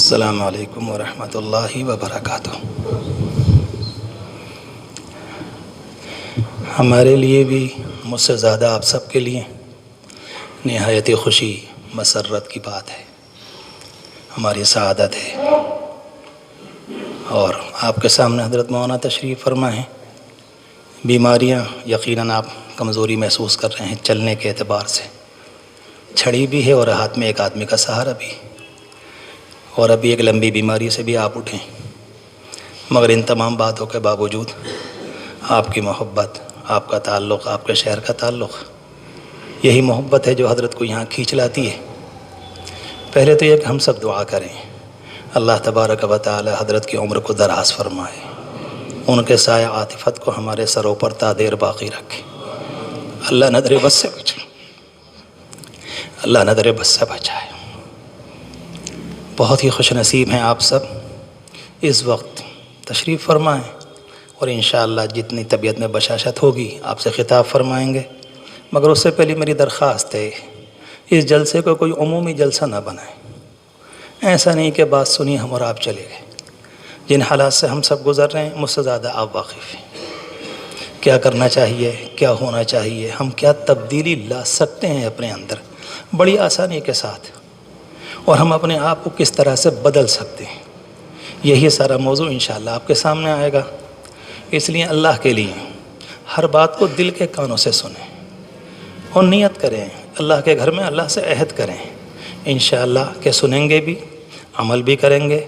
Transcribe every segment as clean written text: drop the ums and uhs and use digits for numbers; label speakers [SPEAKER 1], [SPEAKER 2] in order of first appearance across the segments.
[SPEAKER 1] السلام علیکم ورحمۃ اللہ وبرکاتہ۔ ہمارے لیے بھی مجھ سے زیادہ آپ سب کے لیے نہایت خوشی مسرت کی بات ہے، ہماری سعادت ہے۔ اور آپ کے سامنے حضرت مولانا تشریف فرما ہیں۔ بیماریاں یقیناً آپ کمزوری محسوس کر رہے ہیں، چلنے کے اعتبار سے چھڑی بھی ہے اور ہاتھ میں ایک آدمی کا سہارا بھی، اور ابھی ایک لمبی بیماری سے بھی آپ اٹھیں، مگر ان تمام باتوں کے باوجود آپ کی محبت، آپ کا تعلق، آپ کے شہر کا تعلق، یہی محبت ہے جو حضرت کو یہاں کھینچ لاتی ہے۔ پہلے تو یہ کہ ہم سب دعا کریں، اللہ تبارک و تعالی حضرت کی عمر کو دراز فرمائے، ان کے سایہ عاطفت کو ہمارے سروں پر تا دیر باقی رکھے، اللہ نظر بس سے بچائے، اللہ نظر بس سے بچائے۔ بہت ہی خوش نصیب ہیں آپ سب، اس وقت تشریف فرمائیں، اور انشاءاللہ جتنی طبیعت میں بشاشت ہوگی آپ سے خطاب فرمائیں گے۔ مگر اس سے پہلے میری درخواست ہے، اس جلسے کو کوئی عمومی جلسہ نہ بنائیں۔ ایسا نہیں کہ بات سنی ہم اور آپ چلے گئے۔ جن حالات سے ہم سب گزر رہے ہیں مجھ سے زیادہ آپ واقف ہیں، کیا کرنا چاہیے، کیا ہونا چاہیے، ہم کیا تبدیلی لا سکتے ہیں اپنے اندر بڑی آسانی کے ساتھ، اور ہم اپنے آپ کو کس طرح سے بدل سکتے ہیں۔ یہی سارا موضوع انشاءاللہ آپ کے سامنے آئے گا۔ اس لیے اللہ کے لیے ہر بات کو دل کے کانوں سے سنیں اور نیت کریں، اللہ کے گھر میں اللہ سے عہد کریں انشاءاللہ کہ سنیں گے بھی، عمل بھی کریں گے،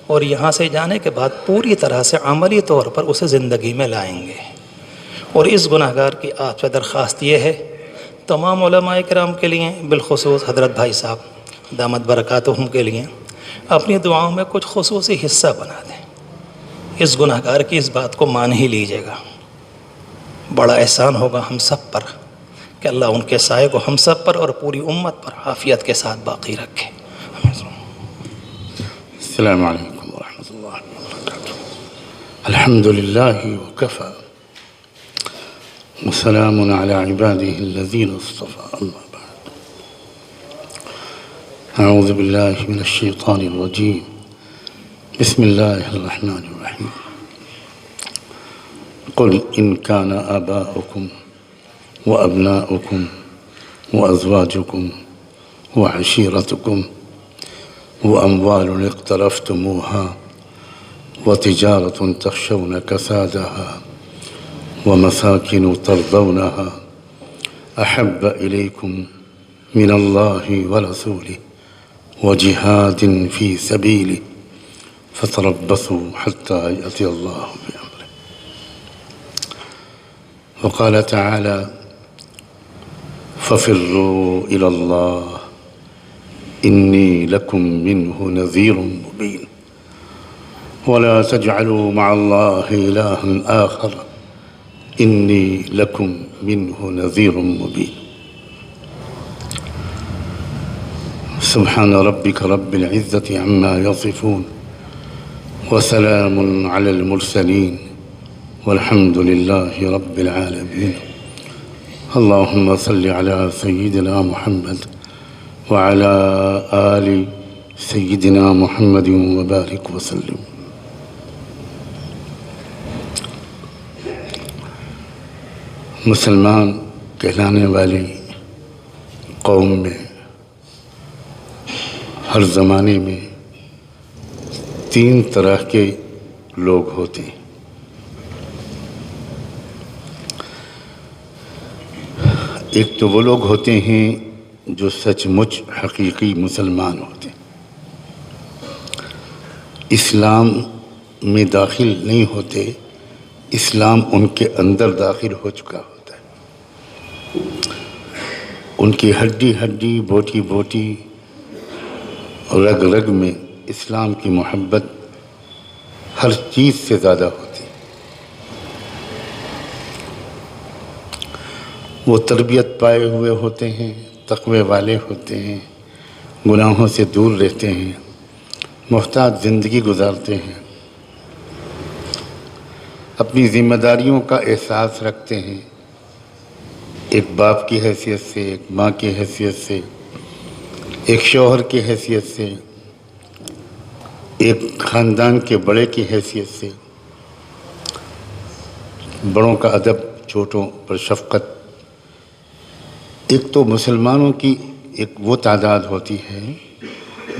[SPEAKER 1] اور یہاں سے جانے کے بعد پوری طرح سے عملی طور پر اسے زندگی میں لائیں گے۔ اور اس گناہ گار کی آپ سے درخواست یہ ہے، تمام علماء کرام کے لیے، بالخصوص حضرت بھائی صاحب دامت برکاتہم کے لیے، اپنی دعاؤں میں کچھ خصوصی حصہ بنا دیں۔ اس گناہ گار کی اس بات کو مان ہی لیجیے گا، بڑا احسان ہوگا ہم سب پر کہ اللہ ان کے سائے کو ہم سب پر اور پوری امت پر عافیت کے ساتھ باقی رکھے۔
[SPEAKER 2] السلام علیکم ورحمۃ اللہ وبرکاتہ۔ الحمد للہ وکفی وسلام علی عباده الذین اصطفی، اما بعد۔ اعوذ باللہ من الشیطان الرجیم، بسم اللہ الرحمن الرحیم۔ قل ان کان آباؤکم وابناؤکم وازواجکم وعشیرتکم واموال اقترفتموها وتجارة تخشون كسادها ومساكن ترضونها احب اليكم من الله ورسوله وجهاد في سبيله فتربصوا حتى يأتي الله بأمره۔ وقال تعالى ففروا إلى الله إني لكم منه نذير مبين ولا تجعلوا مع الله إلها آخر إني لكم منه نذير مبين۔ سبحان ربك رب العزة عما يصفون وسلام على المرسلين والحمد لله رب العالمين۔ اللهم صل على سيدنا محمد وعلى آل سيدنا محمد وبارك وسلم۔ مسلمان کہلانے والی قوم میں ہر زمانے میں تین طرح کے لوگ ہوتے ہیں۔ ایک تو وہ لوگ ہوتے ہیں جو سچ مچ حقیقی مسلمان ہوتے ہیں، اسلام میں داخل نہیں ہوتے، اسلام ان کے اندر داخل ہو چکا ہوتا ہے، ان کی ہڈی ہڈی بوٹی بوٹی رگ رگ میں اسلام کی محبت ہر چیز سے زیادہ ہوتی ہے۔ وہ تربیت پائے ہوئے ہوتے ہیں، تقوی والے ہوتے ہیں، گناہوں سے دور رہتے ہیں، محتاط زندگی گزارتے ہیں، اپنی ذمہ داریوں کا احساس رکھتے ہیں، ایک باپ کی حیثیت سے، ایک ماں کی حیثیت سے، ایک شوہر کی حیثیت سے، ایک خاندان کے بڑے کی حیثیت سے بڑوں کا ادب، چھوٹوں پر شفقت، ایک تو مسلمانوں کی ایک وہ تعداد ہوتی ہے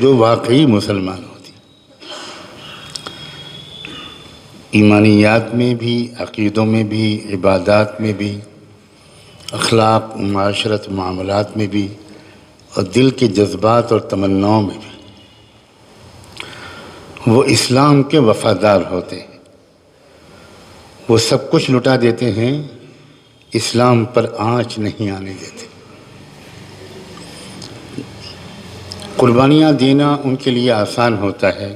[SPEAKER 2] جو واقعی مسلمان ہوتی، ایمانیات میں بھی، عقیدوں میں بھی، عبادات میں بھی، اخلاق، معاشرت، معاملات میں بھی، اور دل کے جذبات اور تمناؤں میں بھی وہ اسلام کے وفادار ہوتے ہیں۔ وہ سب کچھ لٹا دیتے ہیں، اسلام پر آنچ نہیں آنے دیتے۔ قربانیاں دینا ان کے لیے آسان ہوتا ہے،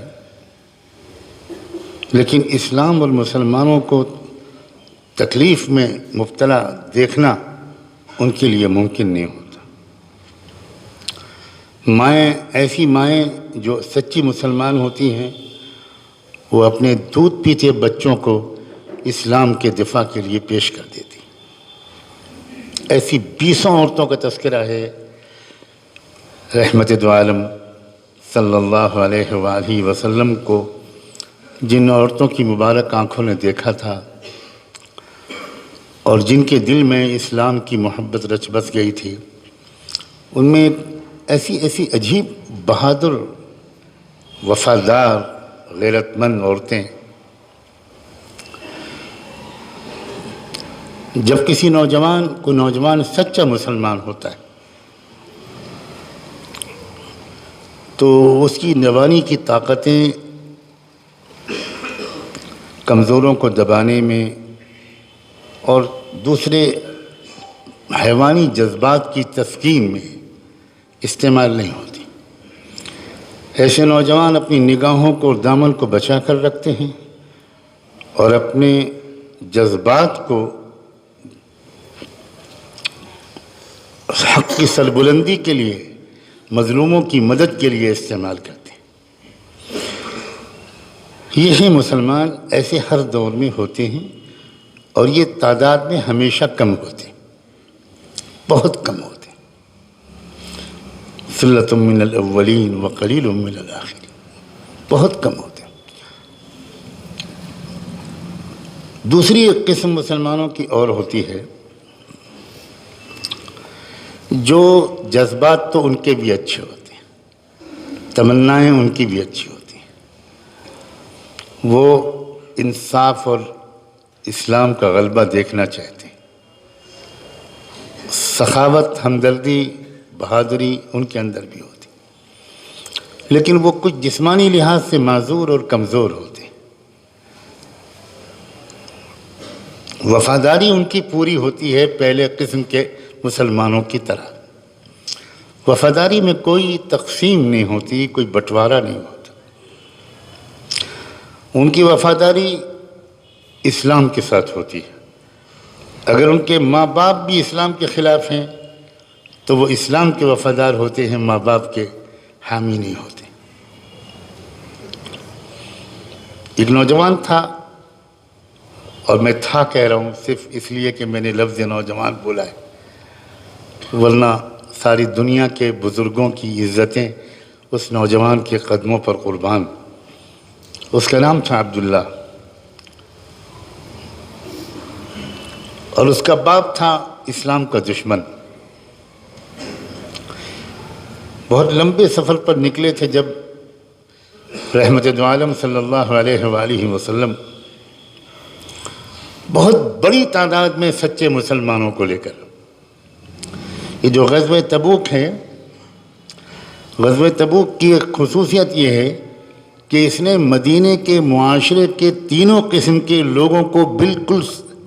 [SPEAKER 2] لیکن اسلام اور مسلمانوں کو تکلیف میں مبتلا دیکھنا ان کے لیے ممکن نہیں ہوتا۔ مائیں، ایسی مائیں جو سچی مسلمان ہوتی ہیں، وہ اپنے دودھ پیتے بچوں کو اسلام کے دفاع کے لیے پیش کر دیتی۔ ایسی 20 عورتوں کا تذکرہ ہے رحمت دو عالم صلی اللہ علیہ وآلہ وسلم کو، جن عورتوں کی مبارک آنکھوں نے دیکھا تھا اور جن کے دل میں اسلام کی محبت رچ بس گئی تھی۔ ان میں ایسی عجیب بہادر، وفادار، غیرت مند عورتیں۔ جب کسی نوجوان سچا مسلمان ہوتا ہے تو اس کی نوانی کی طاقتیں کمزوروں کو دبانے میں اور دوسرے حیوانی جذبات کی تسکین میں استعمال نہیں ہوتی۔ ایسے نوجوان اپنی نگاہوں کو اور دامن کو بچا کر رکھتے ہیں اور اپنے جذبات کو حق کی سربلندی کے لیے، مظلوموں کی مدد کے لیے استعمال کرتے ہیں۔ یہی مسلمان ایسے ہر دور میں ہوتے ہیں، اور یہ تعداد میں ہمیشہ کم ہوتے ہیں، بہت کم ہوتے ہیں۔ ثلۃ من الاولین وقلیل من الاخرین، بہت کم ہوتے ہیں۔ دوسری ایک قسم مسلمانوں کی اور ہوتی ہے جو جذبات تو ان کے بھی اچھے ہوتے ہیں، تمنائیں ان کی بھی اچھی ہوتی ہیں، وہ انصاف اور اسلام کا غلبہ دیکھنا چاہتے ہیں، سخاوت، ہمدردی، بہادری ان کے اندر بھی ہوتی، لیکن وہ کچھ جسمانی لحاظ سے معذور اور کمزور ہوتے ہیں۔ وفاداری ان کی پوری ہوتی ہے پہلے قسم کے مسلمانوں کی طرح۔ وفاداری میں کوئی تقسیم نہیں ہوتی، کوئی بٹوارا نہیں ہوتا۔ ان کی وفاداری اسلام کے ساتھ ہوتی ہے۔ اگر ان کے ماں باپ بھی اسلام کے خلاف ہیں تو وہ اسلام کے وفادار ہوتے ہیں، ماں باپ کے حامی نہیں ہوتے۔ ایک نوجوان تھا، اور میں تھا کہہ رہا ہوں صرف اس لیے کہ میں نے لفظ نوجوان بولا ہے، ورنہ ساری دنیا کے بزرگوں کی عزتیں اس نوجوان کے قدموں پر قربان۔ اس کا نام تھا عبداللہ، اور اس کا باپ تھا اسلام کا دشمن۔ بہت لمبے سفر پر نکلے تھے جب رحمت دو عالم صلی اللہ علیہ وآلہ وسلم بہت بڑی تعداد میں سچے مسلمانوں کو لے کر، یہ جو غزوہ تبوک ہے، غزوہ تبوک کی ایک خصوصیت یہ ہے کہ اس نے مدینے کے معاشرے کے تینوں قسم کے لوگوں کو بالکل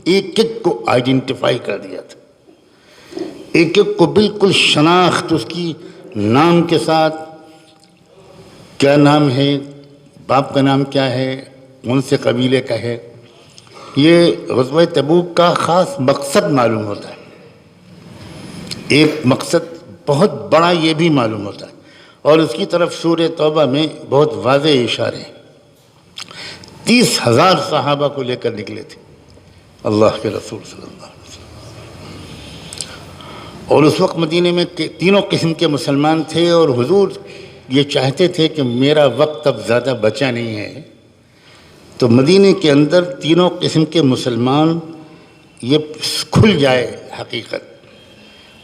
[SPEAKER 2] ایک ایک کو آئیڈینٹیفائی کر دیا تھا، ایک ایک کو بالکل شناخت اس کی نام کے ساتھ، کیا نام ہے، باپ کا نام کیا ہے، کون سے قبیلے کا ہے۔ یہ غزوہ تبوک کا خاص مقصد معلوم ہوتا ہے، ایک مقصد بہت بڑا یہ بھی معلوم ہوتا ہے، اور اس کی طرف سورہ توبہ میں بہت واضح اشارے ہیں۔ 30,000 صحابہ کو لے کر نکلے تھے اللہ کے رسول صلی اللہ علیہ وسلم، اور اس وقت مدینے میں تینوں قسم کے مسلمان تھے، اور حضور یہ چاہتے تھے کہ میرا وقت اب زیادہ بچا نہیں ہے، تو مدینے کے اندر تینوں قسم کے مسلمان یہ کھل جائے حقیقت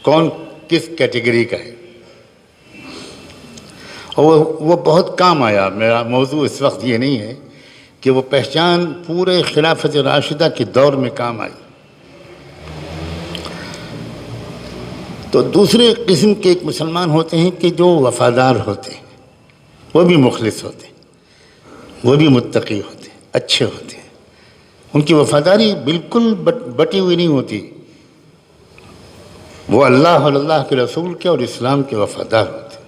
[SPEAKER 2] کون کس کیٹیگری کا ہے. اور وہ بہت کام آیا. میرا موضوع اس وقت یہ نہیں ہے کہ وہ پہچان پورے خلافت راشدہ کے دور میں کام آئی. تو دوسرے قسم کے ایک مسلمان ہوتے ہیں کہ جو وفادار ہوتے ہیں، وہ بھی مخلص ہوتے ہیں، وہ بھی متقی ہوتے ہیں، اچھے ہوتے ہیں. ان کی وفاداری بالکل بٹی ہوئی نہیں ہوتی. وہ اللہ اور اللہ کے رسول کے اور اسلام کے وفادار ہوتے ہیں.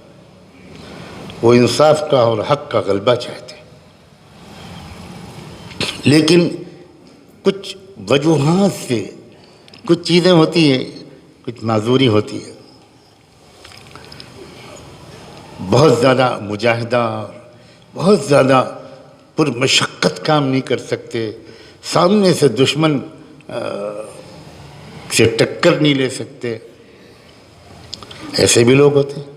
[SPEAKER 2] وہ انصاف کا اور حق کا غلبہ چاہتے ہیں. لیکن کچھ وجوہات سے کچھ چیزیں ہوتی ہیں، کچھ معذوری ہوتی ہے. بہت زیادہ مجاہدہ، بہت زیادہ پرمشقت کام نہیں کر سکتے، سامنے سے دشمن سے ٹکر نہیں لے سکتے. ایسے بھی لوگ ہوتے ہیں.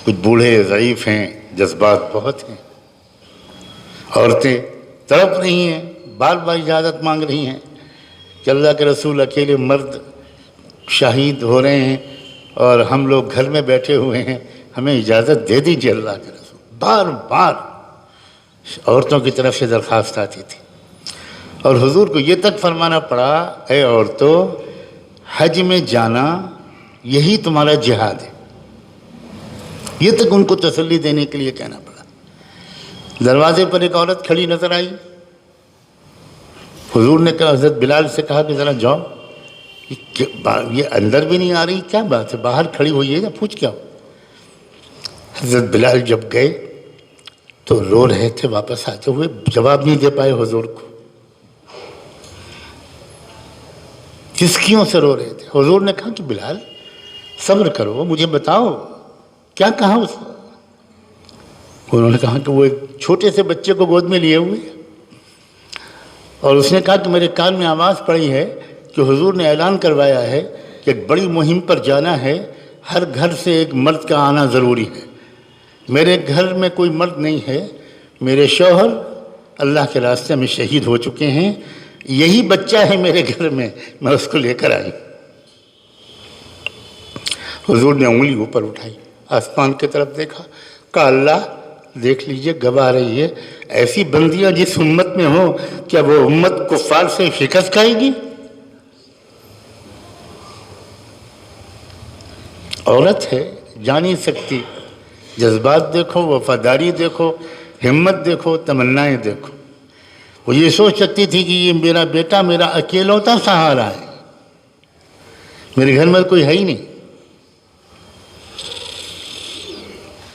[SPEAKER 2] کچھ بوڑھے ضعیف ہیں، جذبات بہت ہیں. عورتیں تڑپ رہی ہیں، بار بار اجازت مانگ رہی ہیں کہ اللہ کے رسول اکیلے مرد شہید ہو رہے ہیں اور ہم لوگ گھر میں بیٹھے ہوئے ہیں، ہمیں اجازت دے دیجیے اللہ کے رسول. بار بار عورتوں کی طرف سے درخواست آتی تھی اور حضور کو یہ تک فرمانا پڑا، اے عورتوں، حج میں جانا یہی تمہارا جہاد ہے. یہ تک ان کو تسلی دینے کے لیے کہنا پڑا. دروازے پر ایک عورت کھڑی نظر آئی. حضور نے کہا، حضرت بلال سے کہا کہ ذرا جاؤ، یہ اندر بھی نہیں آ رہی، کیا بات ہے، باہر کھڑی ہوئی ہے یا پوچھ کیا ہو. حضرت بلال جب گئے تو رو رہے تھے، واپس آتے ہوئے جواب نہیں دے پائے حضور کو. چسکیوں سے رو رہے تھے. حضور نے کہا کہ بلال صبر کرو، مجھے بتاؤ کیا کہا اس نے. انہوں نے کہا کہ وہ ایک چھوٹے سے بچے کو گود میں لیے ہوئے اور اس نے کہا کہ میرے کان میں آواز پڑی ہے کہ حضور نے اعلان کروایا ہے کہ ایک بڑی مہم پر جانا ہے، ہر گھر سے ایک مرد کا آنا ضروری ہے. میرے گھر میں کوئی مرد نہیں ہے، میرے شوہر اللہ کے راستے میں شہید ہو چکے ہیں، یہی بچہ ہے میرے گھر میں اس کو لے کر آئی. حضور نے انگلی اوپر اٹھائی، آسمان کی طرف دیکھا، کہا اللہ دیکھ لیجئے گواہ رہی ہے، ایسی بندیاں جس امت میں ہوں کیا وہ امت کفار سے شکست کھائے گی؟ عورت ہے، جا نہیں سکتی. جذبات دیکھو، وفاداری دیکھو، ہمت دیکھو، تمنائیں دیکھو. وہ یہ سوچ سکتی تھی کہ یہ میرا بیٹا میرا اکیلوتا سہارا ہے، میرے گھر میں کوئی ہے ہی نہیں.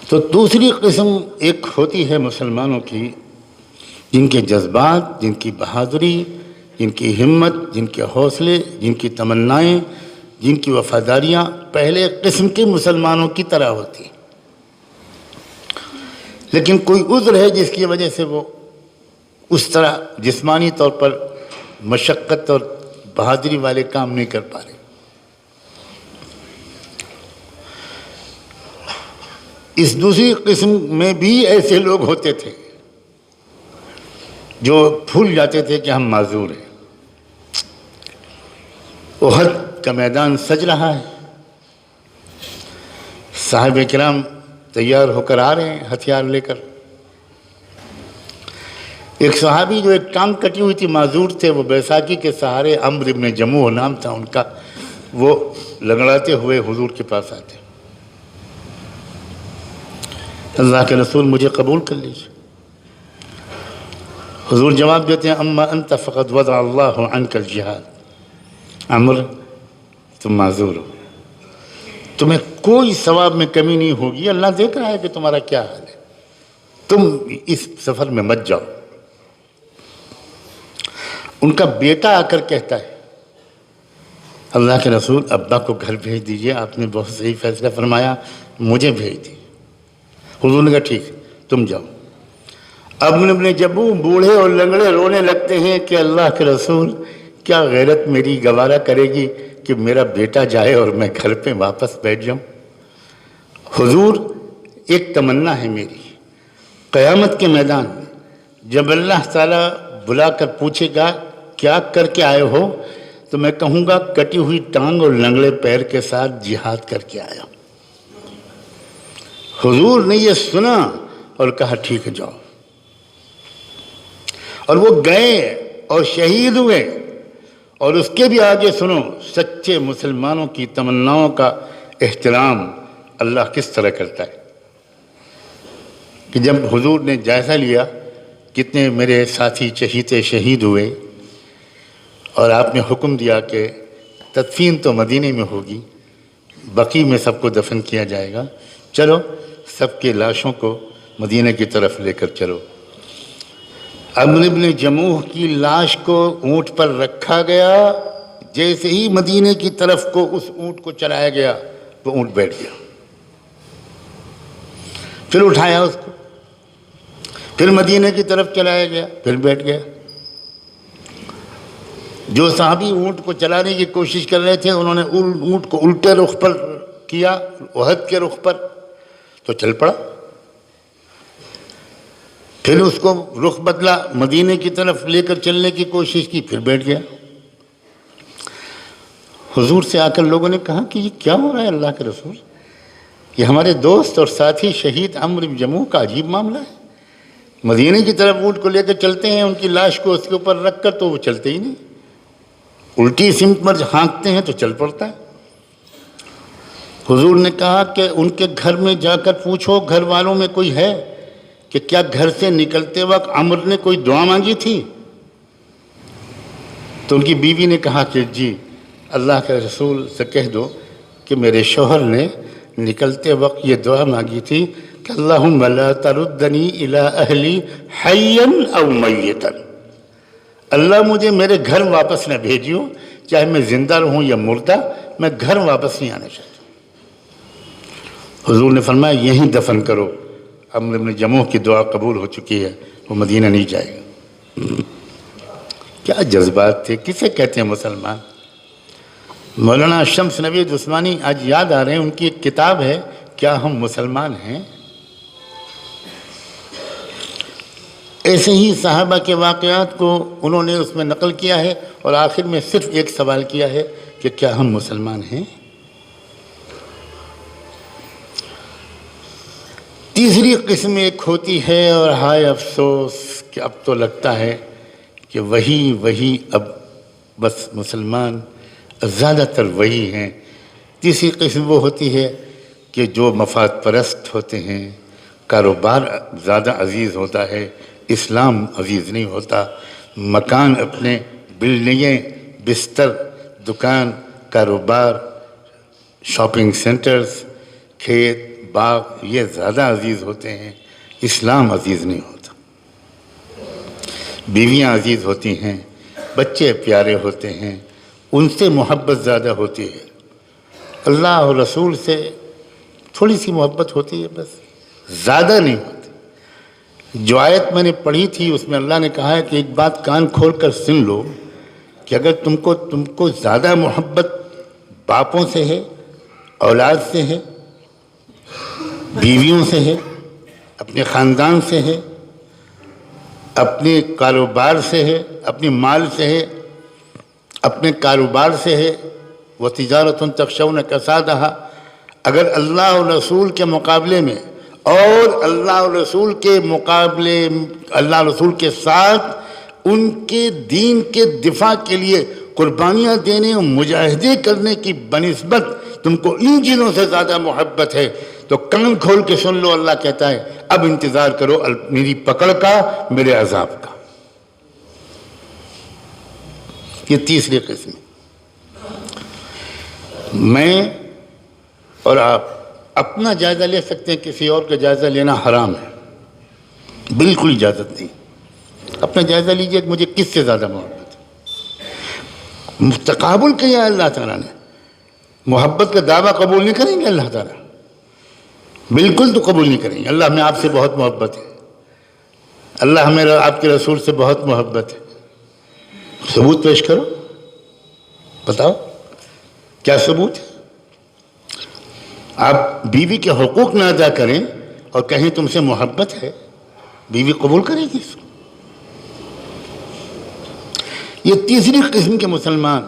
[SPEAKER 2] تو دوسری قسم ایک ہوتی ہے مسلمانوں کی، جن کے جذبات، جن کی بہادری، جن کی ہمت، جن کے حوصلے، جن کی تمنائیں، جن کی وفاداریاں پہلے قسم کے مسلمانوں کی طرح ہوتی ہیں. لیکن کوئی عذر ہے جس کی وجہ سے وہ اس طرح جسمانی طور پر مشقت اور بہادری والے کام نہیں کر پا رہے. اس دوسری قسم میں بھی ایسے لوگ ہوتے تھے جو بھول جاتے تھے کہ ہم معذور ہیں. احد کا میدان سج رہا ہے، صحابہ کرام تیار ہو کر آ رہے ہیں ہتھیار لے کر. ایک صحابی جو ایک ٹانگ کٹی ہوئی تھی، معذور تھے، وہ بیساکھی کے سہارے، عمرو بن جموح نام تھا ان کا، وہ لنگڑاتے ہوئے حضور کے پاس آتے. اللہ کے رسول مجھے قبول کر لیجیے. حضور جواب دیتے ہیں، اما انت فقد وضع اللہ عنک الجہاد. عمر تم معذور ہو، تمہیں کوئی ثواب میں کمی نہیں ہوگی، اللہ دیکھ رہا ہے کہ تمہارا کیا حال ہے، تم اس سفر میں مت جاؤ. ان کا بیٹا آ کر کہتا ہے، اللہ کے رسول ابا کو گھر بھیج دیجئے، آپ نے بہت صحیح فیصلہ فرمایا، مجھے بھیج دیجیے. حضور نے کہا ٹھیک تم جاؤ. ابن جبو بوڑھے اور لنگڑے رونے لگتے ہیں کہ اللہ کے رسول کیا غیرت میری گوارا کرے گی کہ میرا بیٹا جائے اور میں گھر پہ واپس بیٹھ جاؤں. حضور ایک تمنا ہے میری، قیامت کے میدان میں جب اللہ تعالیٰ بلا کر پوچھے گا کیا کر کے آئے ہو، تو میں کہوں گا کٹی ہوئی ٹانگ اور لنگڑے پیر کے ساتھ جہاد کر کے آیا۔ حضور نے یہ سنا اور کہا ٹھیک ہے جاؤ، اور وہ گئے اور شہید ہوئے۔ اور اس کے بھی آگے سنو سچے مسلمانوں کی تمناؤں کا احترام اللہ کس طرح کرتا ہے کہ جب حضور نے جائزہ لیا کتنے میرے ساتھی چہیتے شہید ہوئے، اور آپ نے حکم دیا کہ تدفین تو مدینے میں ہوگی، بقیع میں سب کو دفن کیا جائے گا، چلو سب کے لاشوں کو مدینہ کی طرف لے کر چلو۔ عمرو بن جموح کی لاش کو اونٹ پر رکھا گیا، جیسے ہی مدینے کی طرف کو اس اونٹ کو چلایا گیا وہ اونٹ بیٹھ گیا، پھر اٹھایا اس کو، پھر مدینے کی طرف چلایا گیا، پھر بیٹھ گیا۔ جو صحابی اونٹ کو چلانے کی کوشش کر رہے تھے انہوں نے اونٹ کو الٹے رخ پر کیا، احد کے رخ پر، تو چل پڑا، پھر اس کو رخ بدلا، مدینے کی طرف لے کر چلنے کی کوشش کی، پھر بیٹھ گیا۔ حضور سے آ کر لوگوں نے کہا کہ یہ کیا ہو رہا ہے اللہ کے رسول، یہ ہمارے دوست اور ساتھی شہید عمرو بن جموح کا عجیب معاملہ ہے، مدینے کی طرف اونٹ کو لے کر چلتے ہیں، ان کی لاش کو اس کے اوپر رکھ کر تو وہ چلتے ہی نہیں، الٹی سمت پر ہانکتے ہیں تو چل پڑتا ہے۔ حضور نے کہا کہ ان کے گھر میں جا کر پوچھو گھر والوں میں کوئی ہے کہ کیا گھر سے نکلتے وقت عمر نے کوئی دعا مانگی تھی؟ تو ان کی بیوی نے کہا کہ جی اللہ کے رسول سے کہہ دو کہ میرے شوہر نے نکلتے وقت یہ دعا مانگی تھی کہ اللہم لا تردنی الی اہلی حیا او میتا، اللہ مجھے میرے گھر واپس نہ بھیجیو، چاہے میں زندہ رہوں یا مردہ، میں گھر واپس نہیں آنا چاہتا۔ حضور نے فرمایا یہیں دفن کرو، عمرو بن جموح کی دعا قبول ہو چکی ہے، وہ مدینہ نہیں جائے گا۔ کیا جذبات تھے، کسے کہتے ہیں مسلمان؟ مولانا شمس نوید عثمانی آج یاد آ رہے ہیں، ان کی ایک کتاب ہے کیا ہم مسلمان ہیں؟ ایسے ہی صحابہ کے واقعات کو انہوں نے اس میں نقل کیا ہے، اور آخر میں صرف ایک سوال کیا ہے کہ کیا ہم مسلمان ہیں؟ تیسری قسم ایک ہوتی ہے، اور ہائے افسوس کہ اب تو لگتا ہے کہ وہی اب بس مسلمان زیادہ تر وہی ہیں۔ تیسری قسم وہ ہوتی ہے کہ جو مفاد پرست ہوتے ہیں، کاروبار زیادہ عزیز ہوتا ہے، اسلام عزیز نہیں ہوتا، مکان اپنے، بلڈنگیں، بستر، دکان، کاروبار، شاپنگ سینٹرز، کھیت، باغ، یہ زیادہ عزیز ہوتے ہیں، اسلام عزیز نہیں ہوتا۔ بیویاں عزیز ہوتی ہیں، بچے پیارے ہوتے ہیں، ان سے محبت زیادہ ہوتی ہے، اللہ اور رسول سے تھوڑی سی محبت ہوتی ہے، بس زیادہ نہیں ہوتی۔ جو آیت میں نے پڑھی تھی اس میں اللہ نے کہا ہے کہ ایک بات کان کھول کر سن لو کہ اگر تم کو زیادہ محبت باپوں سے ہے، اولاد سے ہے، بیویوں سے ہے، اپنے خاندان سے ہے، اپنے کاروبار سے ہے، اپنے مال سے ہے، اپنے کاروبار سے ہے، وہ تجارت تخشون کسادہا، اگر اللہ اور رسول کے مقابلے میں اور اللہ اور رسول کے مقابلے، اللہ اور رسول کے ساتھ ان کے دین کے دفاع کے لیے قربانیاں دینے اور مجاہدے کرنے کی بنسبت تم کو ان چیزوں سے زیادہ محبت ہے تو کان کھول کے سن لو، اللہ کہتا ہے اب انتظار کرو میری پکڑ کا، میرے عذاب کا۔ یہ تیسری قسم ہے۔ میں اور آپ اپنا جائزہ لے سکتے ہیں، کسی اور کا جائزہ لینا حرام ہے، بالکل اجازت نہیں۔ اپنا جائزہ لیجئے کہ مجھے کس سے زیادہ محبت ہے۔ تقابل کیا ہے اللہ تعالیٰ نے، محبت کا دعویٰ قبول نہیں کریں گے اللہ تعالیٰ، بالکل تو قبول نہیں کریں گے۔ اللہ ہمیں آپ سے بہت محبت ہے، اللہ ہمیں آپ کے رسول سے بہت محبت ہے، ثبوت پیش کرو، بتاؤ کیا ثبوت ہے؟ آپ بیوی کے حقوق نہ ادا کریں اور کہیں تم سے محبت ہے، بیوی قبول کرے گی اس کو؟ یہ تیسری قسم کے مسلمان،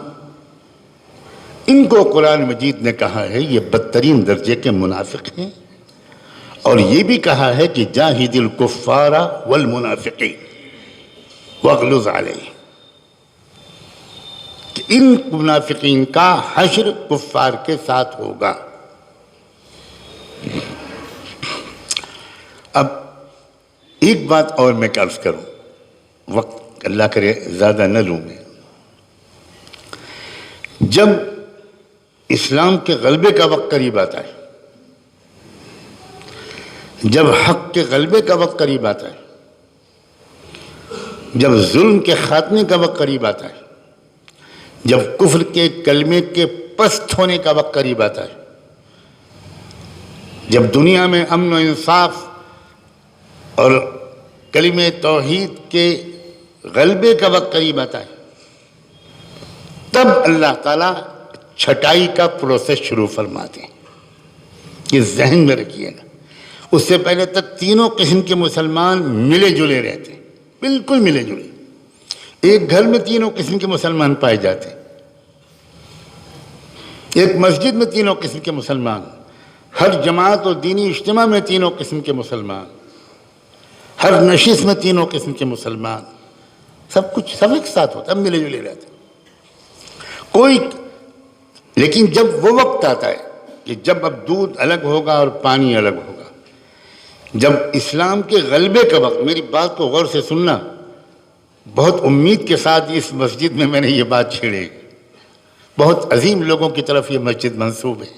[SPEAKER 2] ان کو قرآن مجید نے کہا ہے یہ بدترین درجے کے منافق ہیں، اور یہ بھی کہا ہے کہ جاہد الکفار والمنافقین واغلظ علیہم، کہ ان منافقین کا حشر کفار کے ساتھ ہوگا۔ اب ایک بات اور میں عرض کروں، وقت اللہ کرے زیادہ نہ لوں میں۔ جب اسلام کے غلبے کا وقت قریب آتا ہے، جب حق کے غلبے کا وقت قریب آتا ہے، جب ظلم کے خاتمے کا وقت قریب آتا ہے، جب کفر کے کلمے کے پست ہونے کا وقت قریب آتا ہے، جب دنیا میں امن و انصاف اور کلمہ توحید کے غلبے کا وقت قریب آتا ہے، تب اللہ تعالیٰ چھٹائی کا پروسیس شروع فرماتے ہیں۔ یہ ذہن میں رکھیے گا، اس سے پہلے تک تینوں قسم کے مسلمان ملے جلے رہتے ہیں، بالکل ملے جلے۔ ایک گھر میں تینوں قسم کے مسلمان پائے جاتے ہیں، ایک مسجد میں تینوں قسم کے مسلمان، ہر جماعت اور دینی اجتماع میں تینوں قسم کے مسلمان، ہر نشست میں تینوں قسم کے مسلمان، سب کچھ سب ایک ساتھ ہوتا ہے، ملے جلے رہتے ہیں۔ لیکن جب وہ وقت آتا ہے کہ جب اب دودھ الگ ہوگا اور پانی الگ ہوگا، جب اسلام کے غلبے کا وقت، میری بات کو غور سے سننا، بہت امید کے ساتھ اس مسجد میں میں نے یہ بات چھیڑی، بہت عظیم لوگوں کی طرف یہ مسجد منسوب ہے،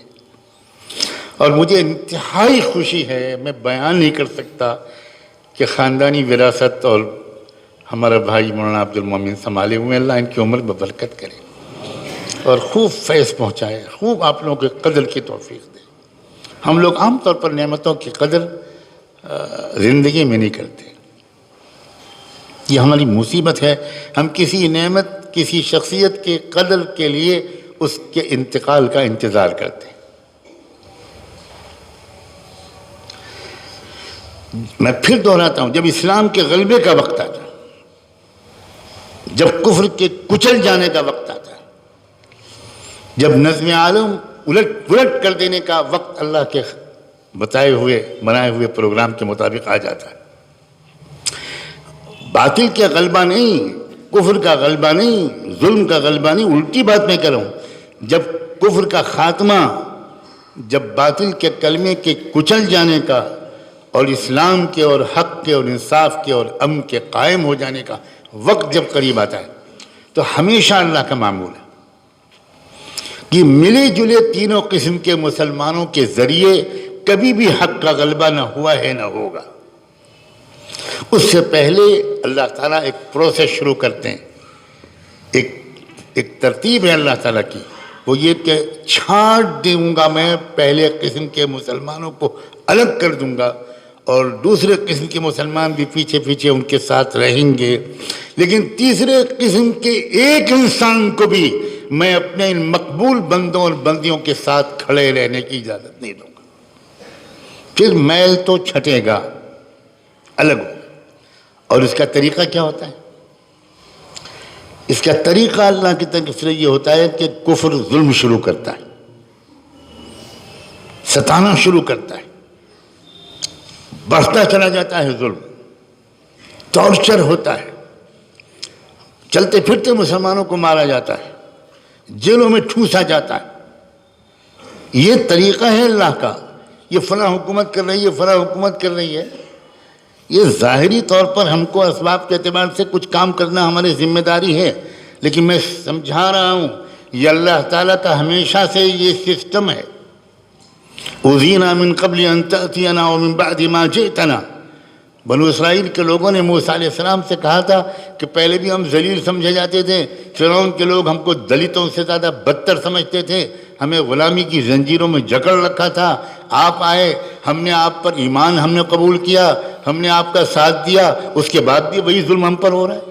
[SPEAKER 2] اور مجھے انتہائی خوشی ہے، میں بیان نہیں کر سکتا کہ خاندانی وراثت اور ہمارا بھائی مولانا عبد المومن سنبھالے ہوئے، اللہ ان کی عمر میں برکت کرے اور خوب فیض پہنچائے، خوب آپ لوگوں کے قدر کی توفیق دے۔ ہم لوگ عام طور پر نعمتوں کی قدر زندگی میں نہیں کرتے، یہ ہماری مصیبت ہے۔ ہم کسی نعمت، کسی شخصیت کے قدر کے لیے اس کے انتقال کا انتظار کرتے ہیں۔ میں پھر دہراتا ہوں، جب اسلام کے غلبے کا وقت آتا ہے، جب کفر کے کچل جانے کا وقت آتا ہے، جب نظم عالم الٹ کر دینے کا وقت اللہ کے بنائے ہوئے پروگرام کے مطابق آ جاتا ہے، باطل کا غلبہ نہیں، کفر کا غلبہ نہیں، ظلم کا غلبہ نہیں، الٹی بات میں کروں، جب کفر کا خاتمہ، جب باطل کے کلمے کے کچل جانے کا اور اسلام کے اور حق کے اور انصاف کے اور امن کے قائم ہو جانے کا وقت جب قریب آتا ہے، تو ہمیشہ اللہ کا معمول ہے کہ ملے جلے تینوں قسم کے مسلمانوں کے ذریعے کبھی بھی حق کا غلبہ نہ ہوا ہے نہ ہوگا۔ اس سے پہلے اللہ تعالیٰ ایک پروسیس شروع کرتے ہیں، ایک ترتیب ہے اللہ تعالیٰ کی، وہ یہ کہ چھانٹ دوں گا میں، پہلے قسم کے مسلمانوں کو الگ کر دوں گا اور دوسرے قسم کے مسلمان بھی پیچھے پیچھے ان کے ساتھ رہیں گے، لیکن تیسرے قسم کے ایک انسان کو بھی میں اپنے ان مقبول بندوں اور بندیوں کے ساتھ کھڑے رہنے کی اجازت نہیں دوں گا۔ پھر میل تو چھٹے گا، الگ ہو۔ اور اس کا طریقہ کیا ہوتا ہے؟ اس کا طریقہ اللہ کی طرف سے یہ ہوتا ہے کہ کفر ظلم شروع کرتا ہے، ستانا شروع کرتا ہے، بڑھتا چلا جاتا ہے ظلم، ٹارچر ہوتا ہے، چلتے پھرتے مسلمانوں کو مارا جاتا ہے، جیلوں میں ٹھوسا جاتا ہے۔ یہ طریقہ ہے اللہ کا، یہ فلاں حکومت کر رہی ہے، فلاں حکومت کر رہی ہے، یہ ظاہری طور پر ہم کو اسباب کے اعتبار سے کچھ کام کرنا ہماری ذمہ داری ہے، لیکن میں سمجھا رہا ہوں یہ اللہ تعالیٰ کا ہمیشہ سے یہ سسٹم ہے۔ اُذِينَا مِن قَبْلِ أَن تَأْتِيَنَا وَمِن بَعْدِ مَا جِئْتَنَا، بنو اسرائیل کے لوگوں نے موسیٰ علیہ السلام سے کہا تھا کہ پہلے بھی ہم ذلیل سمجھے جاتے تھے، فرعون کے لوگ ہم کو دلتوں سے زیادہ بدتر سمجھتے تھے، ہمیں غلامی کی زنجیروں میں جکڑ رکھا تھا، آپ آئے، ہم نے آپ پر ایمان ہم نے قبول کیا، ہم نے آپ کا ساتھ دیا، اس کے بعد بھی وہی ظلم ہم پر ہو رہا ہے۔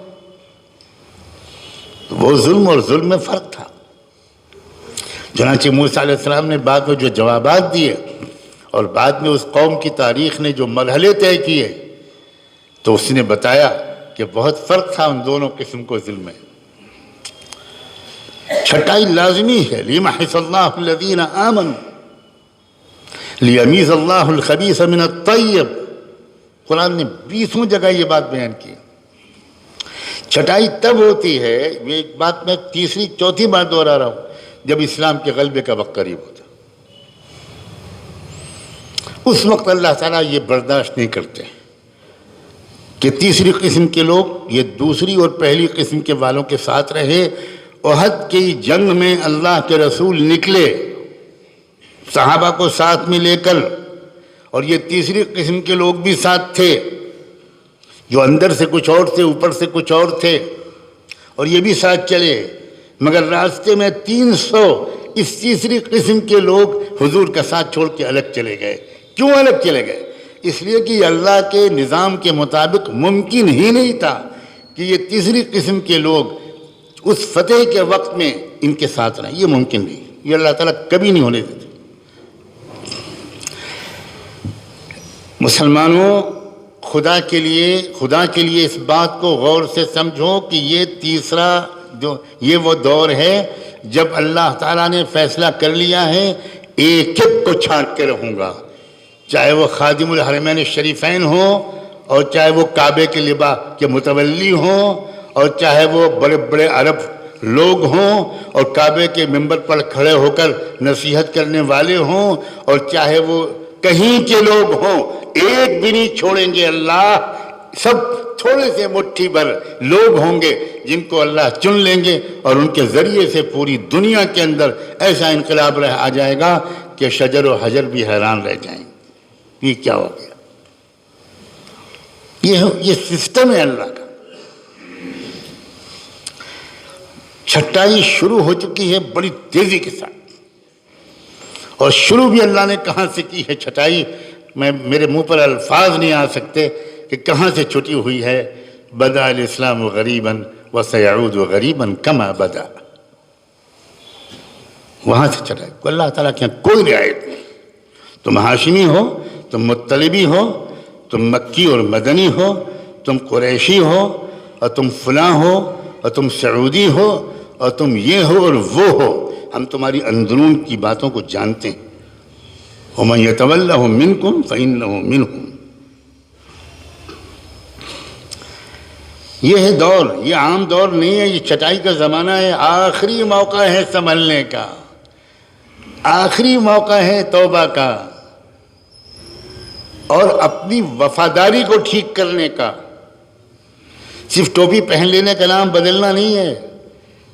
[SPEAKER 2] تو وہ ظلم اور ظلم میں فرق تھا۔ چنانچہ موسیٰ علیہ السلام نے بعد میں جو جوابات دیے اور بعد میں اس قوم کی تاریخ نے جو مرحلے طے کیے تو اس نے بتایا کہ بہت فرق تھا ان دونوں قسم کو ظلم میں. چھٹائی لازمی ہے. لیمحص اللہ الذین آمنوا لیمیز اللہ الخبیث من الطیب. قرآن نے 20 جگہ یہ بات بیان کی. چھٹائی تب ہوتی ہے، یہ ایک بات میں تیسری چوتھی بار دوہرا رہا ہوں، جب اسلام کے غلبے کا وقت قریب ہوتا. اس وقت اللہ تعالیٰ یہ برداشت نہیں کرتے کہ تیسری قسم کے لوگ یہ دوسری اور پہلی قسم کے والوں کے ساتھ رہے. احد کی جنگ میں اللہ کے رسول نکلے صحابہ کو ساتھ میں لے کر، اور یہ تیسری قسم کے لوگ بھی ساتھ تھے جو اندر سے کچھ اور تھے، اوپر سے کچھ اور تھے، اور یہ بھی ساتھ چلے. مگر راستے میں 300 اس تیسری قسم کے لوگ حضور کا ساتھ چھوڑ کے الگ چلے گئے. کیوں الگ چلے گئے؟ اس لیے کہ اللہ کے نظام کے مطابق ممکن ہی نہیں تھا کہ یہ تیسری قسم کے لوگ اس فتح کے وقت میں ان کے ساتھ رہیں. یہ ممکن نہیں، یہ اللہ تعالیٰ کبھی نہیں ہونے دیتے. مسلمانوں، خدا کے لیے اس بات کو غور سے سمجھو کہ یہ تیسرا یہ وہ دور ہے جب اللہ تعالیٰ نے فیصلہ کر لیا ہے ایک ایک کو چھانٹ کے رہوں گا، چاہے وہ خادم الحرمین الشریفین ہوں، اور چاہے وہ کعبے کے لباس کے متولی ہوں، اور چاہے وہ بڑے بڑے عرب لوگ ہوں اور کعبے کے ممبر پر کھڑے ہو کر نصیحت کرنے والے ہوں، اور چاہے وہ کہیں کے لوگ ہوں، ایک بھی نہیں چھوڑیں گے اللہ. سب تھوڑے سے مٹھی بھر لوگ ہوں گے جن کو اللہ چن لیں گے، اور ان کے ذریعے سے پوری دنیا کے اندر ایسا انقلاب آ جائے گا کہ شجر و حجر بھی حیران رہ جائیں. یہ کیا ہو گیا؟ یہ سسٹم ہے اللہ کا. چھٹائی شروع ہو چکی ہے بڑی تیزی کے ساتھ، اور شروع بھی اللہ نے کہاں سے کی ہے چھٹائی؟ میرے منہ پر الفاظ نہیں آ سکتے کہ کہاں سے چھٹی ہوئی ہے. بدأ الاسلام غریبا وسيعود غریبا کما بدا. وہاں سے چھٹائی. اللہ تعالیٰ کے یہاں کوئی رعایت نہیں. تم ہاشمی ہو، تم مطلبی ہو، تم مکی اور مدنی ہو، تم قریشی ہو، اور تم فلاں ہو، اور تم سعودی ہو، اور تم یہ ہو اور وہ ہو، ہم تمہاری اندرون کی باتوں کو جانتے ہیں. وَمَنْ يَتَوَلَّهُمْ مِنْكُمْ فَإِنَّهُ مِنْهُمْ. یہ ہے دور، یہ عام دور نہیں ہے، یہ چھٹائی کا زمانہ ہے. آخری موقع ہے سنبھلنے کا، آخری موقع ہے توبہ کا، اور اپنی وفاداری کو ٹھیک کرنے کا. صرف ٹوپی پہن لینے کا نام بدلنا نہیں ہے،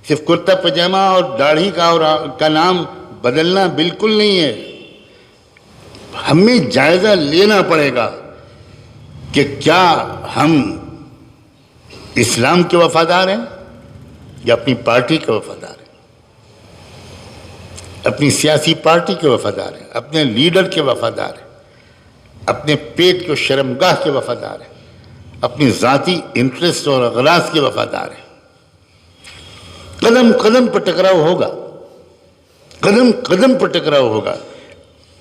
[SPEAKER 2] صرف کرتا پجامہ اور داڑھی کا نام بدلنا بالکل نہیں ہے. ہمیں جائزہ لینا پڑے گا کہ کیا ہم اسلام کے وفادار ہیں یا اپنی پارٹی کے وفادار ہیں، اپنی سیاسی پارٹی کے وفادار ہیں، اپنے لیڈر کے وفادار ہیں، اپنے پیٹ کے شرمگاہ کے وفادار ہیں، اپنی ذاتی انٹرسٹ اور اغراض کے وفادار ہیں. قدم قدم پر ٹکراؤ ہوگا، قدم قدم پر ٹکراؤ ہوگا.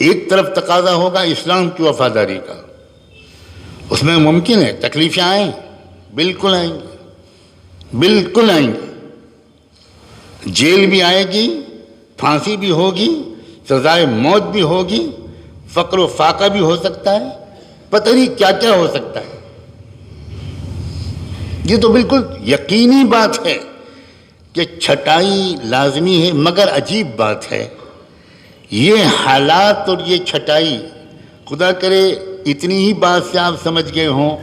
[SPEAKER 2] ایک طرف تقاضا ہوگا اسلام کی وفاداری کا، اس میں ممکن ہے تکلیفیں آئیں، بالکل آئیں گی، بالکل آئیں گی. جیل بھی آئے گی، پھانسی بھی ہوگی، سزائے موت بھی ہوگی، فقر و فاقہ بھی ہو سکتا ہے، پتہ نہیں کیا کیا ہو سکتا ہے. یہ تو بالکل یقینی بات ہے کہ چھٹائی لازمی ہے. مگر عجیب بات ہے، یہ حالات اور یہ چھٹائی، خدا کرے اتنی ہی بات سے آپ سمجھ گئے ہوں،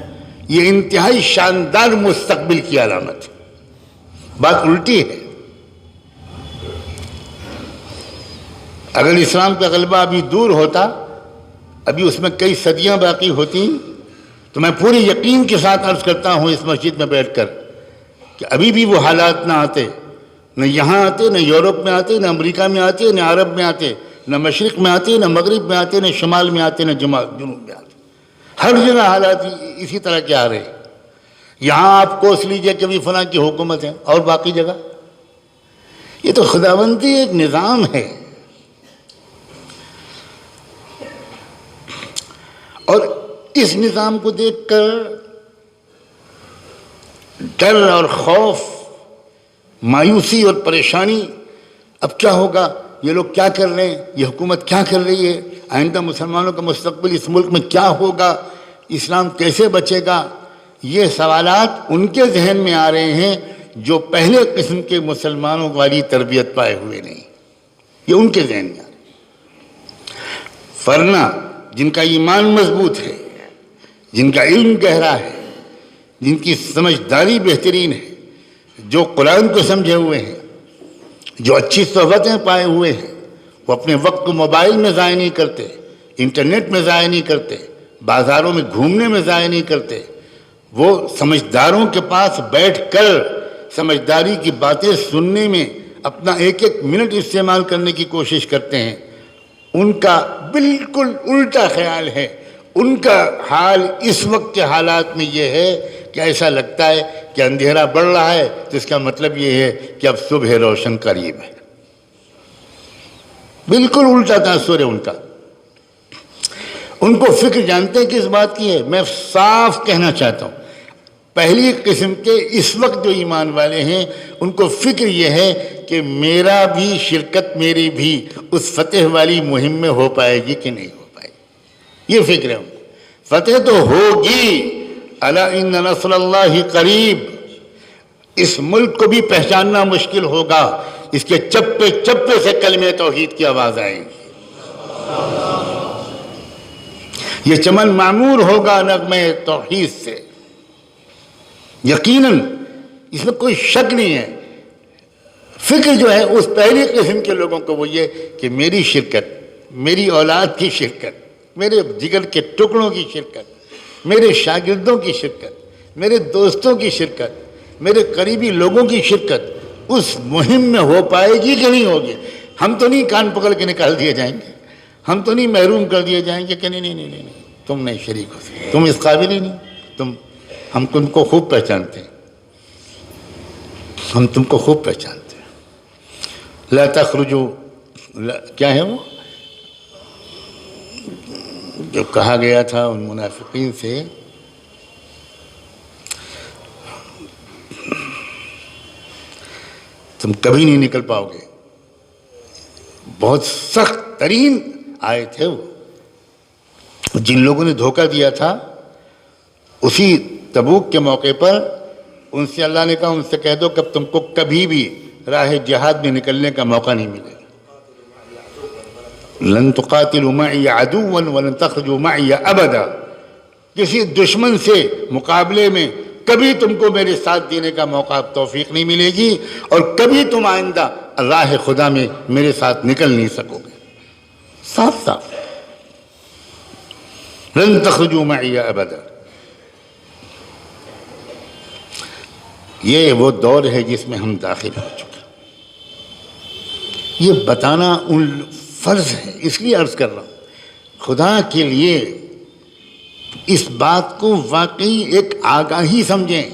[SPEAKER 2] یہ انتہائی شاندار مستقبل کی علامت ہے. بات الٹی ہے. اگر اسلام کا غلبہ ابھی دور ہوتا، ابھی اس میں کئی صدیاں باقی ہوتی، تو میں پوری یقین کے ساتھ عرض کرتا ہوں اس مسجد میں بیٹھ کر کہ ابھی بھی وہ حالات نہ آتے، نہ یہاں آتے، نہ یورپ میں آتے، نہ امریکہ میں آتے، نہ عرب میں آتے، نہ مشرق میں آتے، نہ مغرب میں آتے، نہ شمال میں آتے، نہ جنوب میں آتے. ہر جگہ حالات اسی طرح کے آ رہے. یہاں آپ کوس لیجئے کہ بھی فلاں کی حکومت ہے، اور باقی جگہ یہ تو خداوندی ایک نظام ہے. اور اس نظام کو دیکھ کر ڈر اور خوف، مایوسی اور پریشانی، اب کیا ہوگا، یہ لوگ کیا کر رہے ہیں، یہ حکومت کیا کر رہی ہے، آئندہ مسلمانوں کا مستقبل اس ملک میں کیا ہوگا، اسلام کیسے بچے گا، یہ سوالات ان کے ذہن میں آ رہے ہیں جو پہلے قسم کے مسلمانوں والی تربیت پائے ہوئے نہیں، یہ ان کے ذہن میں آ رہے ہیں۔ ورنہ جن کا ایمان مضبوط ہے، جن کا علم گہرا ہے، جن کی سمجھداری بہترین ہے، جو قرآن کو سمجھے ہوئے ہیں، جو اچھی صحبتیں پائے ہوئے ہیں، وہ اپنے وقت کو موبائل میں ضائع نہیں کرتے، انٹرنیٹ میں ضائع نہیں کرتے، بازاروں میں گھومنے میں ضائع نہیں کرتے، وہ سمجھداروں کے پاس بیٹھ کر سمجھداری کی باتیں سننے میں اپنا ایک ایک منٹ استعمال کرنے کی کوشش کرتے ہیں۔ ان کا بالکل الٹا خیال ہے، ان کا حال اس وقت کے حالات میں یہ ہے کہ ایسا لگتا ہے کہ اندھیرا بڑھ رہا ہے تو اس کا مطلب یہ ہے کہ اب صبح روشن قریب ہے۔ بالکل الٹا تاثر ہے ان کا۔ ان کو فکر جانتے ہیں کہ اس بات کی ہے، میں صاف کہنا چاہتا ہوں، پہلی قسم کے اس وقت جو ایمان والے ہیں ان کو فکر یہ ہے کہ میرا بھی شرکت، میری بھی اس فتح والی مہم میں ہو پائے گی کہ نہیں ہو پائے گی، یہ فکر ہے ان کو۔ فتح تو ہوگی، الا ان نصر اللہ قریب۔ اس ملک کو بھی پہچاننا مشکل ہوگا، اس کے چپے چپے سے کلمہ توحید کی آواز آئے گی، یہ چمن معمور ہوگا نغمہ توحید سے، یقیناً اس میں کوئی شک نہیں ہے۔ فکر جو ہے اس پہلی قسم کے لوگوں کو وہ یہ کہ میری شرکت، میری اولاد کی شرکت، میرے جگر کے ٹکڑوں کی شرکت، میرے شاگردوں کی شرکت، میرے دوستوں کی شرکت، میرے قریبی لوگوں کی شرکت اس مہم میں ہو پائے گی کہ نہیں ہوگی۔ ہم تو نہیں کان پکڑ کے نکال دیے جائیں گے، ہم تو نہیں محروم کر دیے جائیں گے کہ نہیں تم نہیں شریک ہو سکتے، تم اس قابل ہی نہیں، ہم تم کو خوب پہچانتے ہیں، ہم تم کو خوب پہچانتے ہیں۔ لا تخرجوا، کیا ہے وہ جو کہا گیا تھا ان منافقین سے، تم کبھی نہیں نکل پاؤ گے، بہت سخت ترین آیت ہے وہ۔ جن لوگوں نے دھوکہ دیا تھا اسی تبوک کے موقع پر ان سے اللہ نے کہا ان سے کہہ دو کہ تم کو کبھی بھی راہ جہاد میں نکلنے کا موقع نہیں ملے گا۔ لن تقاتلوا معي عدوا ولن تخرجوا معي ابدا، کسی دشمن سے مقابلے میں کبھی تم کو میرے ساتھ دینے کا موقع توفیق نہیں ملے گی، اور کبھی تم آئندہ راہ خدا میں میرے ساتھ نکل نہیں سکو گے۔ صاف صاف، لن تخرجوا معي ابدا۔ یہ وہ دور ہے جس میں ہم داخل ہو چکے، یہ بتانا ان فرض ہے، اس لیے عرض کر رہا ہوں خدا کے لیے اس بات کو واقعی ایک آگاہی سمجھیں۔